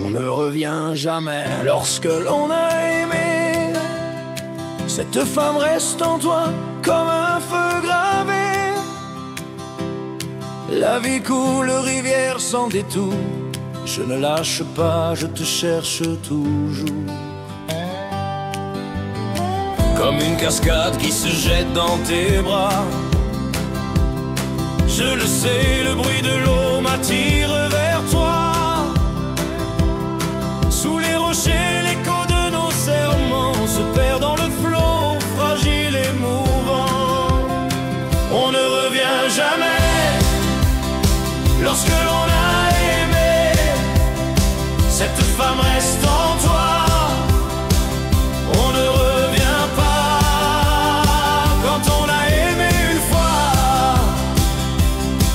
On ne revient jamais lorsque l'on a aimé. Cette femme reste en toi comme un feu gravé. La vie coule, rivière sans détour. Je ne lâche pas, je te cherche toujours. Comme une cascade qui se jette dans tes bras. Je le sais, le bruit de l'eau m'attire vers toi. Sous les rochers, l'écho de nos serments se perd dans le flot fragile et mouvant. On ne revient jamais lorsque l'on a aimé. Cette femme reste en toi. On ne revient pas quand on a aimé une fois.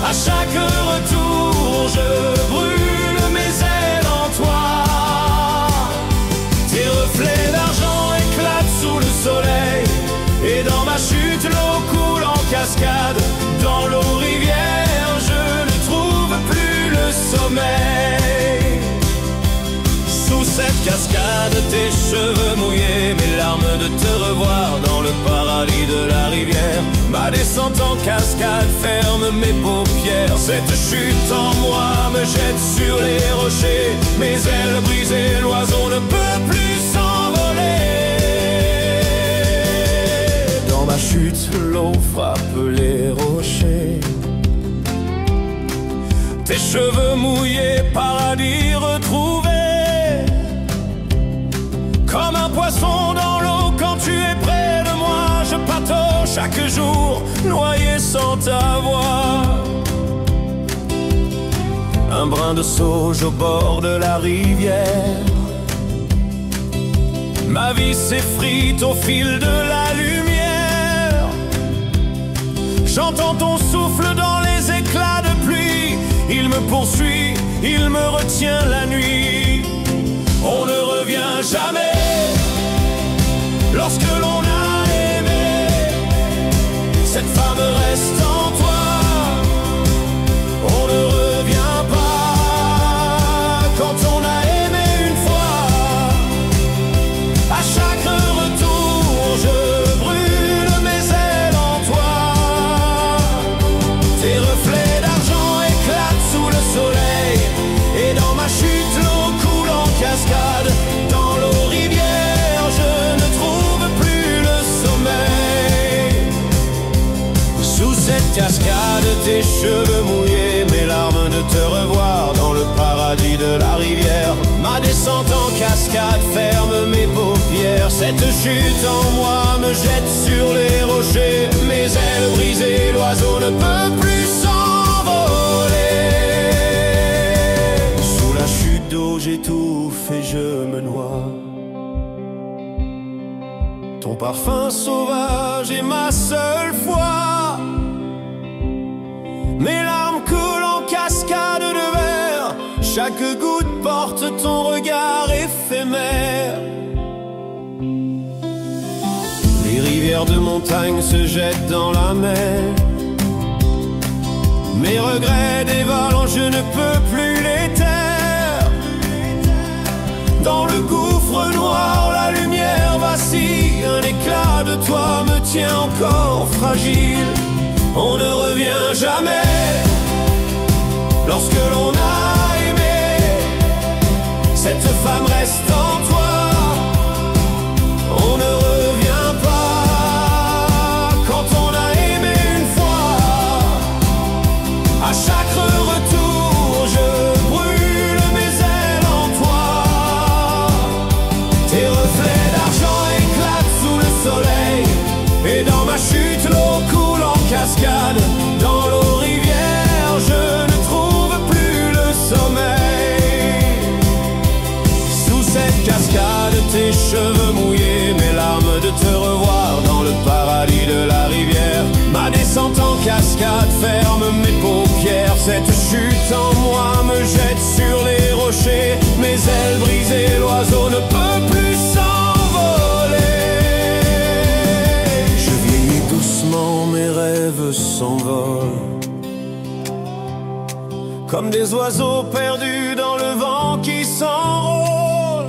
À chaque retour, je brûle mes ailes en toi. Tes reflets d'argent éclatent sous le soleil. Et dans ma chute, l'eau coule en cascade. Dans l'eau rivière, je ne trouve plus le sommeil. Sous cette cascade, tes cheveux mouillés, mes larmes de te revoir dans le paradis de la rivière. Ma descente en cascade ferme mes paupières. Cette chute en moi me jette sur les rochers. Mes ailes brisées, l'oiseau ne peut plus s'envoler. Dans ma chute, l'eau frappe les rochers. Tes cheveux mouillés, paradis retrouvé. Comme un poisson dans l'eau quand tu es près de moi. Je patauge chaque jour, noyé sans ta voix. Un brin de sauge au bord de la rivière. Ma vie s'effrite au fil de la lumière. J'entends ton souffle dans les éclats de pluie. Il me poursuit, il me retient la nuit. On ne revient jamais lorsque l'on a aimé. Cette femme reste en toi. On ne revient pas quand on a aimé une fois. À chaque retour, je brûle mes ailes en toi. Tes reflets d'argent éclatent sous le soleil. Et dans ma chute, l'eau coule en cascade. Dans l'eau rivière, je ne trouve plus le sommeil. Sous cette cascade, tes cheveux mouillés, mes larmes de te revoir dans le paradis de la rivière. Ma descente en cascade ferme mes paupières. Cette chute en moi me jette sur les rochers. Mes ailes brisées, l'oiseau ne peut plus s'envoler. Sous la chute d'eau, j'étouffe et je me noie. Ton parfum sauvage est ma seule foi. Mes larmes coulent en cascade de verre. Chaque goutte porte ton regard éphémère. Les rivières de montagne se jettent dans la mer. Mes regrets dévalent, je ne peux plus les taire. Dans le gouffre noir, la lumière vacille. Un éclat de toi me tient encore fragile. On ne revient jamais lorsque l'on a aimé. Cette femme reste en toi. On ne revient pas quand on a aimé une fois. À chaque retour, je brûle mes ailes en toi. Tes reflets d'argent éclatent sous le soleil. Et dans ma chute, l'eau coule en cascade. Dans l'eau rivière, je ne trouve plus le sommeil. Sous cette cascade, tes cheveux mouillés, mes larmes de te revoir dans le paradis de la rivière. Ma descente en cascade ferme mes paupières. Cette chute en moi me jette sur les rochers. Mes ailes brisées, l'oiseau ne peut plus s'envoler. Je vieillis doucement, mes rêves s'envolent. comme des oiseaux perdus dans le vent qui s'enrôle.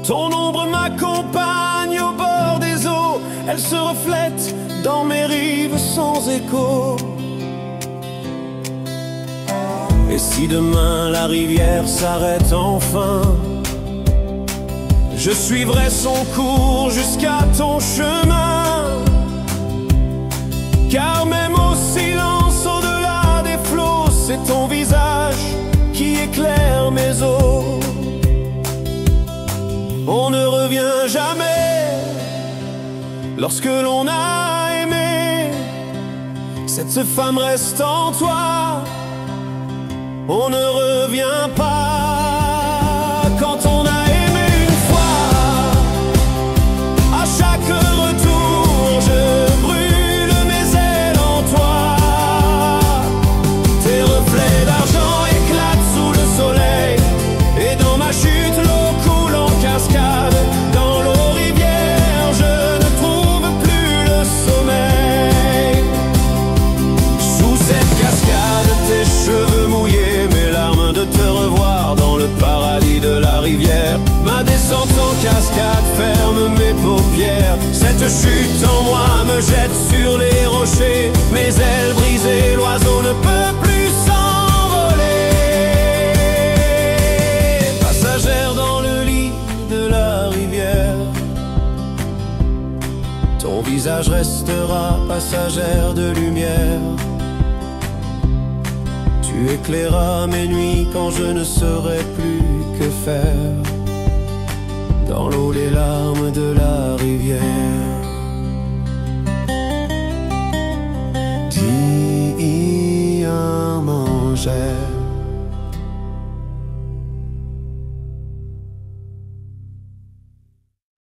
Ton ombre m'accompagne au bord des eaux, elle se reflète dans mes rives sans écho. Et si demain la rivière s'arrête enfin, je suivrai son cours jusqu'à ton chemin. Car même au silence, au-delà des flots, c'est ton visage qui éclaire mes eaux. On ne revient jamais lorsque l'on a aimé. Cette femme reste en toi, on ne revient pas. Quand on a aimé une fois, à chaque retour je brûle mes ailes en toi. Tes reflets d'argent éclatent sous le soleil, et dans ma chute l'eau coule en cascade. Dans l'eau rivière je ne trouve plus le sommeil. Sous cette cascade tes cheveux mouillés, mes larmes de te revoir dans le paradis de la rivière. Ma descente en cascade ferme mes paupières. Cette chute en moi me jette sur les rochers. Mes ailes brisées, l'oiseau ne peut plus s'envoler. Passagère dans le lit de la rivière, ton visage restera passagère de lumière. Tu éclairas mes nuits quand je ne saurai plus que faire. Dans l'eau les larmes de la rivière. Diamant